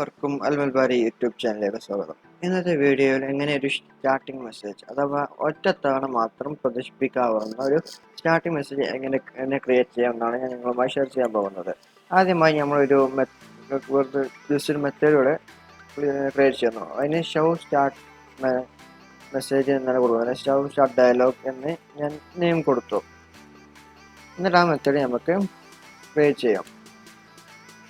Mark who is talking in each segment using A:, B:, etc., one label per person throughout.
A: എല്ലാവർക്കും Al-Malabari YouTube ചാനലിലേക്ക് സ്വാഗതം. ഇന്നത്തെ വീഡിയോയിൽ എങ്ങനെ ഒരു സ്റ്റാർട്ടിംഗ് മെസ്സേജ് അഥവാ ഒറ്റത്തവണ മാത്രം പ്രദർശിപ്പിക്കാവുന്ന ഒരു സ്റ്റാർട്ടിംഗ് മെസ്സേജ് എങ്ങനെ ക്രിയേറ്റ് ചെയ്യാമെന്നാണ് ഞാൻ നിങ്ങളുമായി ഷെയർ ചെയ്യാൻ പോകുന്നത്. ആദ്യമായി നമ്മളൊരു ജസ്റ്റ് ഒരു മെത്തേഡിലൂടെ ക്രിയേറ്റ് ചെയ്യുന്നു. അതിന് ഷോ സ്റ്റാർട്ട് മെസ്സേജ് എന്നാണ് കൊടുക്കുന്നത്. ഷോ സ്റ്റാർട്ട് ഡയലോഗ് എന്ന് ഞാൻ നെയിം കൊടുത്തു. എന്നിട്ട് ആ മെത്തേഡ് നമുക്ക് ക്രിയേറ്റ് ചെയ്യാം.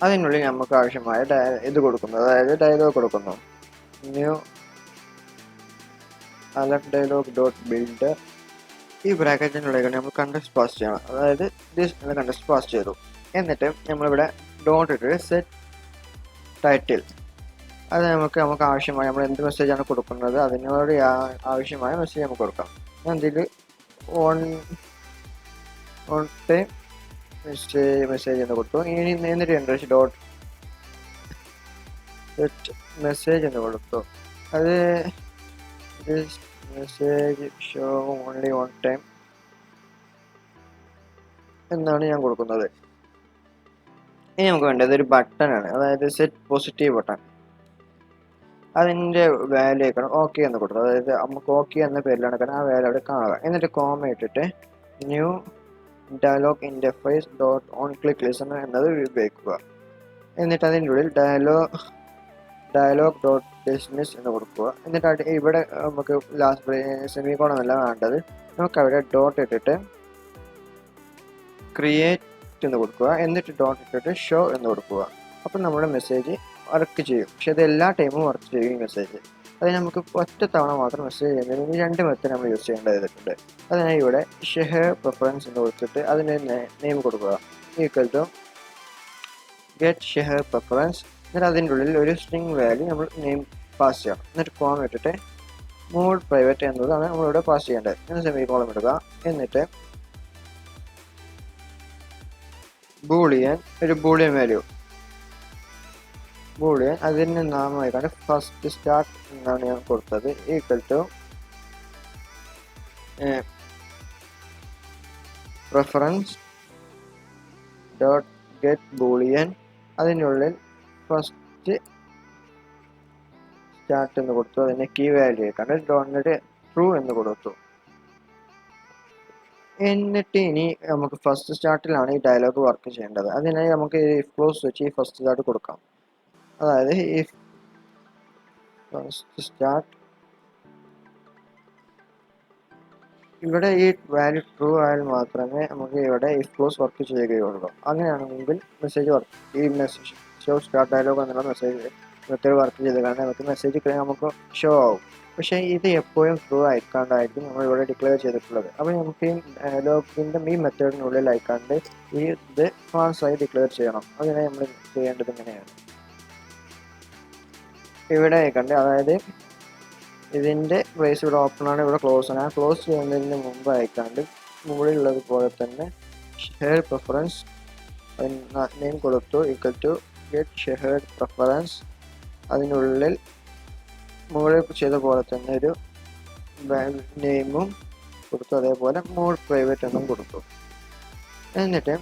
A: അതിനുള്ളിൽ നമുക്ക് ആവശ്യമായ ഇത് കൊടുക്കുന്നു, അതായത് ഡയലോഗ് കൊടുക്കുന്നു. New alert dialog dot build. ഈ ബ്രാക്കറ്റിനുള്ളിൽ നമ്മൾ കണ്ടസ്റ്റ് പാസ് ചെയ്യണം, അതായത് ദിസ് എന്ന കണ്ടസ്റ്റ് പാസ് ചെയ്തു. എന്നിട്ട് നമ്മളിവിടെ ഡോട്ട് ഇട്ട് സെറ്റ് ടൈറ്റിൽ. അത് നമുക്ക് ആവശ്യമായ നമ്മൾ എന്ത് മെസ്സേജാണ് കൊടുക്കുന്നത് അതിനോട് ആവശ്യമായ മെസ്സേജ് നമുക്ക് കൊടുക്കാം. ഞാൻ ഇതിൽ ഓൺ ടൈം മെസ്സേജ് എന്ന് കൊടുത്തു. എന്നിട്ട് എൻട്രസ് ഡോട്ട് സെറ്റ് മെസ്സേജ് എന്ന് കൊടുത്തു. അത് message show only on time എന്നാണ് ഞാൻ കൊടുക്കുന്നത്. ഇനി നമുക്ക് വേണ്ടത് ഒരു ബട്ടൺ ആണ്, അതായത് സെറ്റ് പോസിറ്റീവ് ബട്ടൺ. അതിൻ്റെ വാല്യൂ ആക്കണം ഓക്കെ എന്ന് കൊടുത്തു. അതായത് നമുക്ക് ഓക്കെ എന്ന പേരിലാണ് കാരണം ആ വാല്യൂ അവിടെ കാണുക. എന്നിട്ട് കോമ ഇട്ടിട്ട് new dialog interface dot on click listener എന്നത് ഉപയോഗിക്കുക. എന്നിട്ട് അതിൻ്റെ ഉള്ളിൽ ഡയലോഗ് ഡോട്ട് ഡിസ്മിസ് എന്ന് കൊടുക്കുക. എന്നിട്ട് ഇവിടെ നമുക്ക് ലാസ്റ്റ് സെമിക്കോളം അല്ല വേണ്ടത്, നമുക്ക് അവിടെ ഡോട്ട് ഇട്ടിട്ട് ക്രിയേറ്റ് എന്ന് കൊടുക്കുക. എന്നിട്ട് ഡോട്ട് ഇട്ടിട്ട് ഷോ എന്ന് കൊടുക്കുക. അപ്പം നമ്മുടെ മെസ്സേജ് വർക്ക് ചെയ്യും. പക്ഷെ അത് എല്ലാ ടൈമും വർക്ക് ചെയ്യും ഈ മെസ്സേജ്. അത് നമുക്ക് ഒറ്റ തവണ മാത്രം മെസ്സേജ് ചെയ്യുന്നതിന് ഈ രണ്ട് മെത്തേഡ് നമ്മൾ യൂസ് ചെയ്യേണ്ടതായിട്ടുണ്ട്. അതിനായി ഇവിടെ ഷെയർ പ്രിഫറൻസ് എന്ന് കൊടുത്തിട്ട് അതിന് നെയിം കൊടുക്കുക, equal to get share preference. എന്നിട്ട് അതിൻ്റെ ഉള്ളിൽ ഒരു സ്ട്രിംഗ് വാല്യൂ നമ്മൾ നെയിം പാസ് ചെയ്യണം. എന്നിട്ട് കോളം ഇട്ടിട്ട് മോഡ് പ്രൈവറ്റ് എന്നതാണ് നമ്മളിവിടെ പാസ് ചെയ്യേണ്ടത്. ഞാൻ സെമി കോളം ഇടുക. എന്നിട്ട് ഒരു ബൂളിയൻ വാല്യൂ അതിന് നാമമായിക്കാണ്ട് ഫസ്റ്റ് സ്റ്റാർട്ട് എന്നാണ് ഞാൻ കൊടുത്തത്, equal to preference dot get boolean. അതിനുള്ളിൽ ഫസ്റ്റ് സ്റ്റാർട്ട് എന്ന് കൊടുത്തു. അതിന് കീ വാല്യൂ ആയിക്കാണ്ട് ഡോട്ട് ട്രൂ എന്ന് കൊടുത്തു. എന്നിട്ട് ഇനി നമുക്ക് ഫസ്റ്റ് സ്റ്റാർട്ടിലാണ് ഈ ഡയലോഗ് വർക്ക് ചെയ്യേണ്ടത്. അതിനായി നമുക്ക് ഇഫ് ക്ലോസ് വെച്ച് ഈ ഫസ്റ്റ് സ്റ്റാർട്ട് കൊടുക്കാം. അതായത് ഇഫ് ഫസ്റ്റ് സ്റ്റാർട്ട്, ഇവിടെ ഈ വാല്യൂ ട്രൂ ആയാൽ മാത്രമേ നമുക്ക് ഇവിടെ ഇഫ് ക്ലോസ് വർക്ക് ചെയ്യുകയുള്ളൂ. അങ്ങനെയാണെങ്കിൽ ഈ മെസ്സേജ് ഷോ സ്റ്റാർട്ട് ഡയലോഗ് എന്നുള്ള മെത്തേഡ് വർക്ക് ചെയ്ത് കാരണം നമുക്ക് മെസ്സേജ് നമുക്ക് ഷോ ആവും. പക്ഷേ ഇത് എപ്പോഴും ട്രൂ അയക്കാണ്ടായിരിക്കും നമ്മൾ ഇവിടെ ഡിക്ലെയർ ചെയ്തിട്ടുള്ളത്. അപ്പോൾ നമുക്ക് ഈ ഡയലോഗിൻ്റെ ഈ മെത്തേഡിനുള്ളിൽ അയക്കാണ്ട് ഇത് ഫാൾസ് ആയി ഡിക്ലെയർ ചെയ്യണം. അതിനായി നമ്മൾ ചെയ്യേണ്ടത് ഇങ്ങനെയാണ്. ഇവിടെ അയക്കണ്ട്, അതായത് ഇതിൻ്റെ പ്ലേസ് ഇവിടെ ഓപ്പൺ ആണ്, ഇവിടെ ക്ലോസ് ആണ്. ആ ക്ലോസ് ചെയ്യുന്നതിന് മുമ്പ് അയക്കാണ്ട് മുകളിലുള്ളത് പോലെ തന്നെ ഷെയർ പ്രിഫറൻസ് നെയിം കൊടുത്തു, equal to get share preference. അതിനുള്ളിൽ മുകളിൽ ചെയ്ത പോലെ തന്നെ ഒരു നെയിമും കൊടുത്തു, അതേപോലെ മോഡ് പ്രൈവറ്റ് എന്നും കൊടുത്തു. എന്നിട്ട്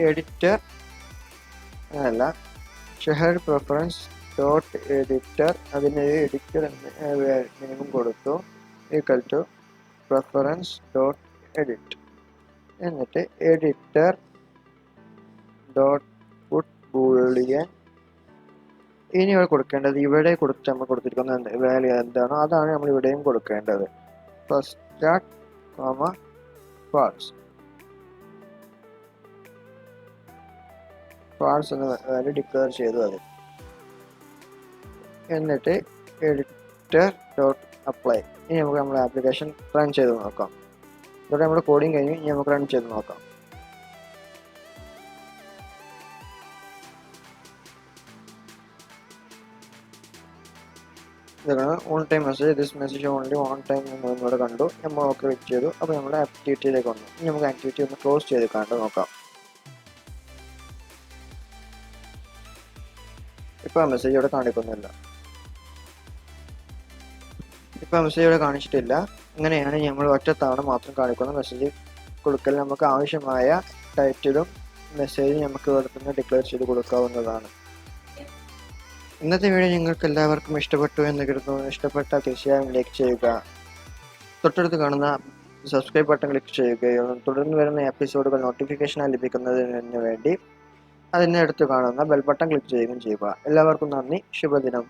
A: എഡിറ്റർ അല്ല ഷെയർ പ്രിഫറൻസ് ഡോട്ട് എഡിറ്റർ, അതിനൊരു എഡിറ്റർ എന്ന നെയിമും കൊടുത്തു, equal to preference dot edit. എന്നിട്ട് എഡിറ്റർ ഡോട്ട് പുട്ട് ബൂളിയൻ. ഇനി ഇവിടെ കൊടുക്കേണ്ടത് ഇവിടെ നമ്മൾ കൊടുത്തിരിക്കുന്ന വാല്യൂ എന്താണോ അതാണ് നമ്മൾ ഇവിടെയും കൊടുക്കേണ്ടത്. ഫസ്റ്റ് സ്റ്റാർട്ട് ഫാൾസ് എന്ന വാല്യൂ ഡിക്ലെയർ ചെയ്തു അത്. എന്നിട്ട് എഡിറ്റർ ഡോട്ട് അപ്ലൈ. ഇനി നമുക്ക് നമ്മുടെ ആപ്ലിക്കേഷൻ റൺ ചെയ്ത് നോക്കാം. ഇവിടെ നമ്മുടെ കോഡിങ് കഴിഞ്ഞു. ഇനി നമുക്ക് റൺ ചെയ്ത് നോക്കാം. ഇതാണ് on time message, this message only on time എന്ന് ഇവിടെ കണ്ടു. നമ്മൾ ഓക്കെ വെച്ച് ചെയ്തു. അപ്പോൾ നമ്മുടെ ആക്ടിവിറ്റിയിലേക്ക് വന്നു. ഇനി നമുക്ക് ആക്ടിവിറ്റി ഒന്ന് ക്ലോസ് ചെയ്ത് കണ്ട് നോക്കാം. ഇപ്പോൾ ആ മെസ്സേജ് ഇവിടെ കാണിക്കുന്നില്ല. കാണിച്ചിട്ടില്ല. അങ്ങനെയാണ് നമ്മൾ ഒറ്റ തവണ മാത്രം കാണിക്കുന്ന മെസ്സേജ് കൊടുക്കൽ. നമുക്ക് ആവശ്യമായ ടൈറ്റിലും മെസ്സേജ് നമുക്ക് ഇവിടെ തന്നെ ഡിക്ലെയർ ചെയ്ത് കൊടുക്കാവുന്നതാണ്. ഇന്നത്തെ വീഡിയോ നിങ്ങൾക്ക് എല്ലാവർക്കും ഇഷ്ടപ്പെട്ടു എന്ന് കരുതുന്നു. ഇഷ്ടപ്പെട്ടാൽ തീർച്ചയായും ലൈക്ക് ചെയ്യുക. തൊട്ടടുത്ത് കാണുന്ന സബ്സ്ക്രൈബ് ബട്ടൺ ക്ലിക്ക് ചെയ്യുകയും തുടർന്ന് വരുന്ന എപ്പിസോഡുകൾ നോട്ടിഫിക്കേഷനായി ലഭിക്കുന്നതിന് വേണ്ടി അതിൻ്റെ അടുത്ത് കാണുന്ന ബെൽ ബട്ടൺ ക്ലിക്ക് ചെയ്യുകയും ചെയ്യുക. എല്ലാവർക്കും നന്ദി. ശുഭദിനം.